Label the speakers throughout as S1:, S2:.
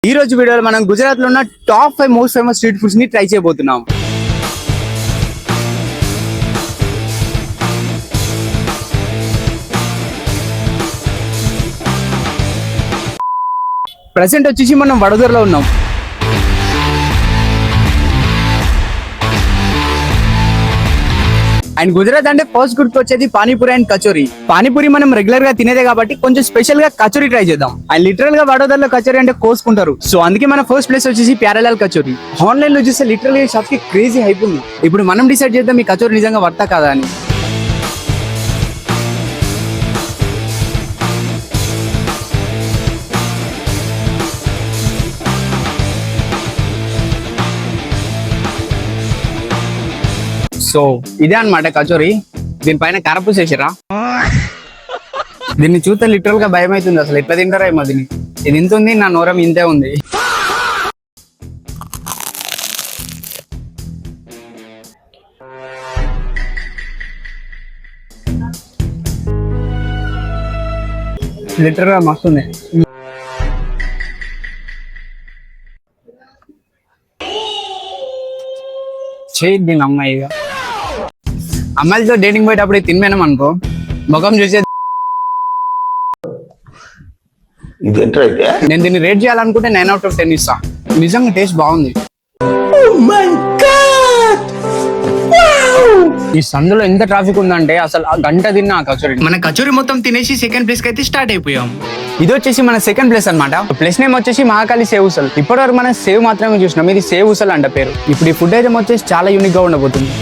S1: ఈ రోజు వీడియోలో మనం గుజరాత్ లో ఉన్న top 5 most famous street foods ని ట్రై చేయబోతున్నాం. ప్రెసెంట్ వచ్చేసి మనం వడోదరలో ఉన్నాం. అండ్ గుజరాత్ అంటే ఫస్ట్ గుర్తుకొచ్చేది పానీపూరి అండ్ కచోరీ. పానీపూరి మనం రెగ్యులర్ గా తినేదే కాబట్టి కొంచెం స్పెషల్ గా కచోరీ ట్రై చేద్దాం. అండ్ లిటరల్ గా వడోదరలో కచోరీ అంటే కోసుకుంటారు. సో అందుకే మన ఫస్ట్ ప్లేస్ వచ్చేసి ప్యారలాల్ కచోరీ. ఆన్లైన్ లో చూస్తే లిటరల్ గా షాప్ కి క్రేజీ హైప్ ఉంది. ఇప్పుడు మనం డిసైడ్ చేద్దాం ఈ కచోరీ నిజంగా వర్తా కాదా అని. సో ఇదే అన్నమాట కచోరీ. దీనిపైన కారపూస వేసిరా. దీన్ని చూస్తే లిటరల్ గా భయం అవుతుంది. అసలు ఎట్లా తింటారా ఏమో దీన్ని. ఇది ఇంత ఉంది, నా నోరం ఇంతే ఉంది. లిటరల్ గా మస్తుంది. చేయి దీని అమ్మాయిగా. అమ్మాయిలతో డేటింగ్ పోయేటప్పుడు తినమేనాం అనుకో, ముఖం చూసే. నేను దీన్ని రేట్ చేయాలనుకుంటే 9 out of 10 ఇస్తా. నిజంగా టేస్ట్ బాగుంది. ఈ సందులో ఎంత ట్రాఫిక్ ఉందంటే అసలు ఆ గంట తిన్నా కచోరీ. మన కచోరీ మొత్తం తినేసి సెకండ్ ప్లేస్ కి అయితే స్టార్ట్ అయిపోయాం. ఇది వచ్చేసి మన సెకండ్ ప్లేస్ అన్నమాట. ప్లేస్ నేమ్ వచ్చేసి మహాకాళి సేవ్ ఉసల్. ఇప్పటివరకు మనం సేవ్ మాత్రమే చూసినాం, ఇది సేవ్ ఉసల్ అంట పేరు. ఇప్పుడు ఈ ఫుడ్ ఐటమ్ వచ్చేసి చాలా యూనిక్ గా ఉండబోతుంది.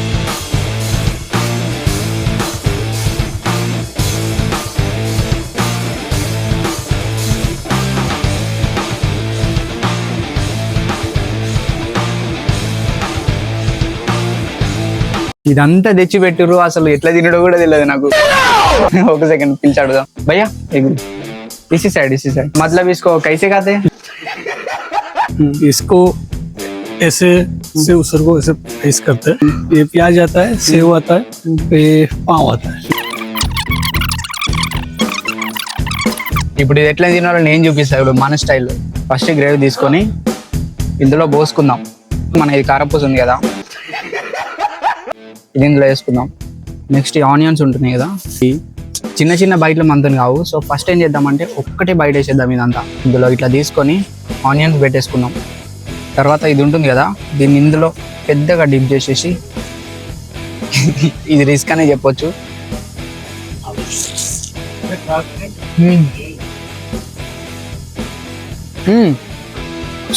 S1: ఇదంతా తెచ్చి పెట్టురు, అసలు ఎట్లా తినడో కూడా తెలియదు నాకు. ఒక సెకండ్ పిలిచాడుదా భయ్యా इसी साइड मतलब इसको कैसे खाते हैं?
S2: इसको ऐसे सेव उसर को ऐसे फ्राइज करते हैं. ये प्याज आता है, सेव आता है, ये पाव आता है.
S1: ఇప్పుడు ఇది ఎట్లా తినాలో నేను చూపిస్తాను. ఇప్పుడు మన స్టైల్లో ఫస్ట్ గ్రేవీ తీసుకొని ఇందులో పోసుకుందాం. మన ఇది కారపూస ఉంది కదా, ఇది ఇందులో వేసుకుందాం. నెక్స్ట్ ఈ ఆనియన్స్ ఉంటున్నాయి కదా, చిన్న చిన్న బయటలు మనతో కావు. సో ఫస్ట్ ఏం చేద్దామంటే ఒక్కటే బయట వేసేద్దాం. ఇదంతా ఇందులో ఇట్లా తీసుకొని ఆనియన్స్ పెట్టేసుకుందాం. తర్వాత ఇది ఉంటుంది కదా, దీన్ని ఇందులో పెద్దగా డిప్ చేసేసి ఇది రిస్క్ అనే చెప్పొచ్చు.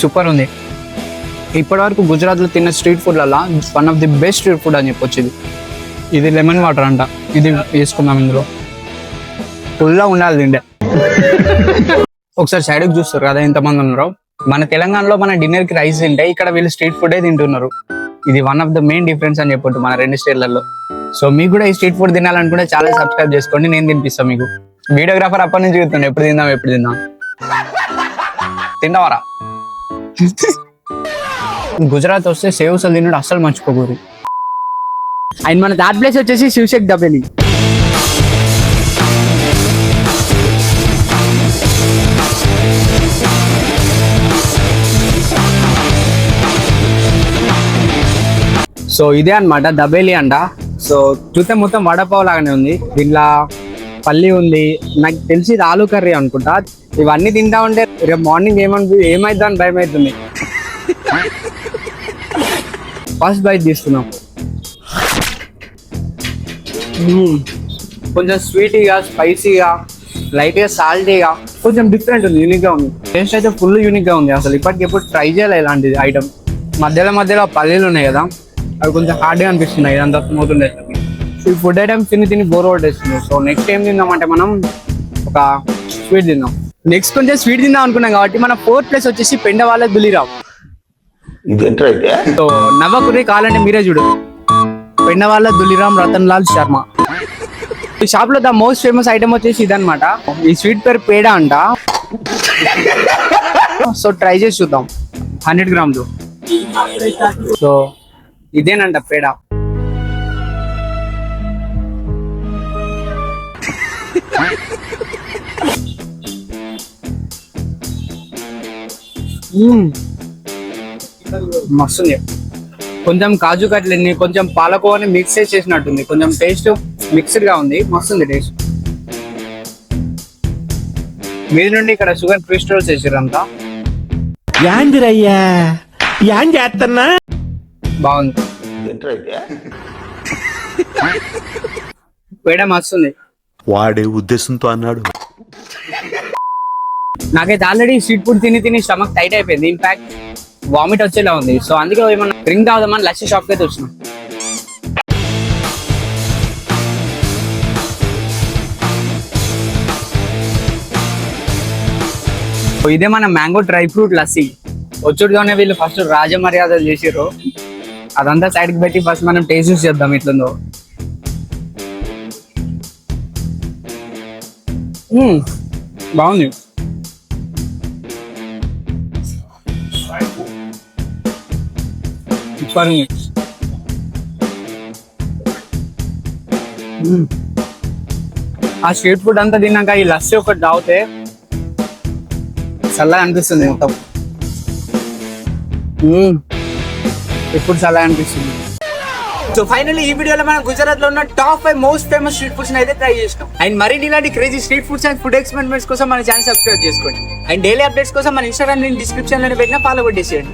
S1: సూపర్ ఉంది. ఇప్పటి వరకు గుజరాత్లో తిన్న స్ట్రీట్ ఫుడ్లలో one of the best street food అని చెప్పొచ్చు. ఇది లెమన్ వాటర్ అంట. ఇది వేసుకుందాం. ఇందులో ఫుల్గా ఉండాలి తిండే. ఒకసారి సైడ్కి చూస్తారు కదా ఎంతమంది ఉన్నారో. మన తెలంగాణలో మన డిన్నర్ కి రైస్ తింటే ఇక్కడ వీళ్ళు స్ట్రీట్ ఫుడే తింటున్నారు. ఇది one of the main difference అని చెప్పొచ్చు మన రెండు స్టేట్లలో. సో మీకు కూడా ఈ స్ట్రీట్ ఫుడ్ తినాలనుకుంటే చాలా సబ్స్క్రైబ్ చేసుకోండి, నేను తినిపిస్తాను మీకు. వీడియోగ్రాఫర్ అప్పటి నుంచి చూస్తున్నాను ఎప్పుడు తిందాం తింటావారా. గుజరాత్ వస్తే సేవ్ ఉసల్ తినడం అస్సలు మర్చిపోకూడదు. అండ్ మన థర్డ్ ప్లేస్ వచ్చేసి శివశేక్ దబేలి. సో ఇదే అన్నమాట దబేలి అంట. సో చూస్తే మొత్తం వడపావ్ లాగానే ఉంది. దీంట్లో పల్లి ఉంది, నాకు తెలిసి ఇది ఆలూ కర్రీ అనుకుంటా. ఇవన్నీ తింటా ఉంటే రేపు మార్నింగ్ ఏమైద్దా అని భయం అవుతుంది. ఫస్ట్ బైట్ తీసుకున్నాం. కొంచెం స్వీటీగా, స్పైసీగా, లైట్గా సాల్టీగా, కొంచెం డిఫరెంట్ ఉంది, యూనిక్గా ఉంది. టేస్ట్ అయితే ఫుల్ యూనిక్గా ఉంది. అసలు ఇప్పటికెప్పుడు ట్రై చేయాలి ఇలాంటిది ఐటమ్. మధ్యలో పల్లీలు ఉన్నాయి కదా, అవి కొంచెం హార్డ్గా అనిపిస్తున్నాయి. ఇదంతా స్మూత్ ఉండే. ఈ ఫుడ్ ఐటమ్స్ తిని బోర్ కొట్టేస్తుంది. సో నెక్స్ట్ ఏం తిందామంటే మనం ఒక స్వీట్ తిందాం. నెక్స్ట్ కొంచెం స్వీట్ తిందాం అనుకున్నాం కాబట్టి మన ఫోర్త్ ప్లేస్ వచ్చేసి పెండవాళ్ళ దులిరావ్. సో నవ్వకుర్రి కావాలంటే మీరే చూడు. పెండవాళ్ళ దులిరామ్ రతన్ లాల్ శర్మ. ఈ షాప్ లో ద మోస్ట్ ఫేమస్ ఐటమ్ వచ్చేసి ఇదన్నమాట. ఈ స్వీట్ పేరు పేడా అంట. సో ట్రై చేసి చూద్దాం. 100 grams. సో ఇదేనంట పేడ. మస్తుంది. కొంచెం కాజు కట్లన్నీ కొంచెం పాలకోవాని మిక్స్ చేసినట్టుంది, కొంచెం టేస్ట్ మిక్స్డ్ గా ఉంది, మస్తుంది టేస్ట్. మీద నుండి ఇక్కడ షుగర్ క్రిస్టల్స్ వేసారంతా.
S3: యాందిరయ్యా యాం చేస్తున్నా
S1: బాగుంది, పేడ మస్తుంది.
S4: వాడే ఉద్దేశంతో అన్నాడు.
S1: నాకైతే ఆల్రెడీ స్ట్రీట్ ఫుడ్ తిని తిని స్టమక్ టైట్ అయిపోయింది, ఇన్ఫాక్ట్ వామిట్ వచ్చేలా ఉంది. సో అందుకే ఏమన్నా డ్రింక్ తాగుదామని లస్సీ షాప్కి అయితే వచ్చినాం. సో ఇదే మన మ్యాంగో డ్రై ఫ్రూట్ లస్సీ. వచ్చుడుగానే వీళ్ళు ఫస్ట్ రాజమర్యాదలు చేసిర్రు, అదంతా సైడ్కి పెట్టి ఫస్ట్ మనం టేస్ట్ చూసి చేద్దాం ఎట్లుందో. బాగుంది. ఆ స్ట్రీట్ ఫుడ్ అంతా తిన్నాక ఈ లస్సీ ఒకటి తాగితే చల్లగా అనిపిస్తుంది మొత్తం. ఇప్పుడు చల్లగా అనిపిస్తుంది. సో ఫైనల్లీ ఈ వీడియోలో మనం గుజరాత్ లో ఉన్న top 5 most famous street foods అయితే ట్రై చేసినాం. అండ్ మరిన్ని ఇలాంటి crazy street foods and food experiments కోసం మన ఛానల్ సబ్స్క్రైబ్ చేసుకోండి. అండ్ డైలీ అప్డేట్స్ కోసం మన ఇన్స్టాగ్రామ్ లింక్ డిస్క్రిప్షన్ లో పెట్టినా ఫాలో కొట్టేసేయండి.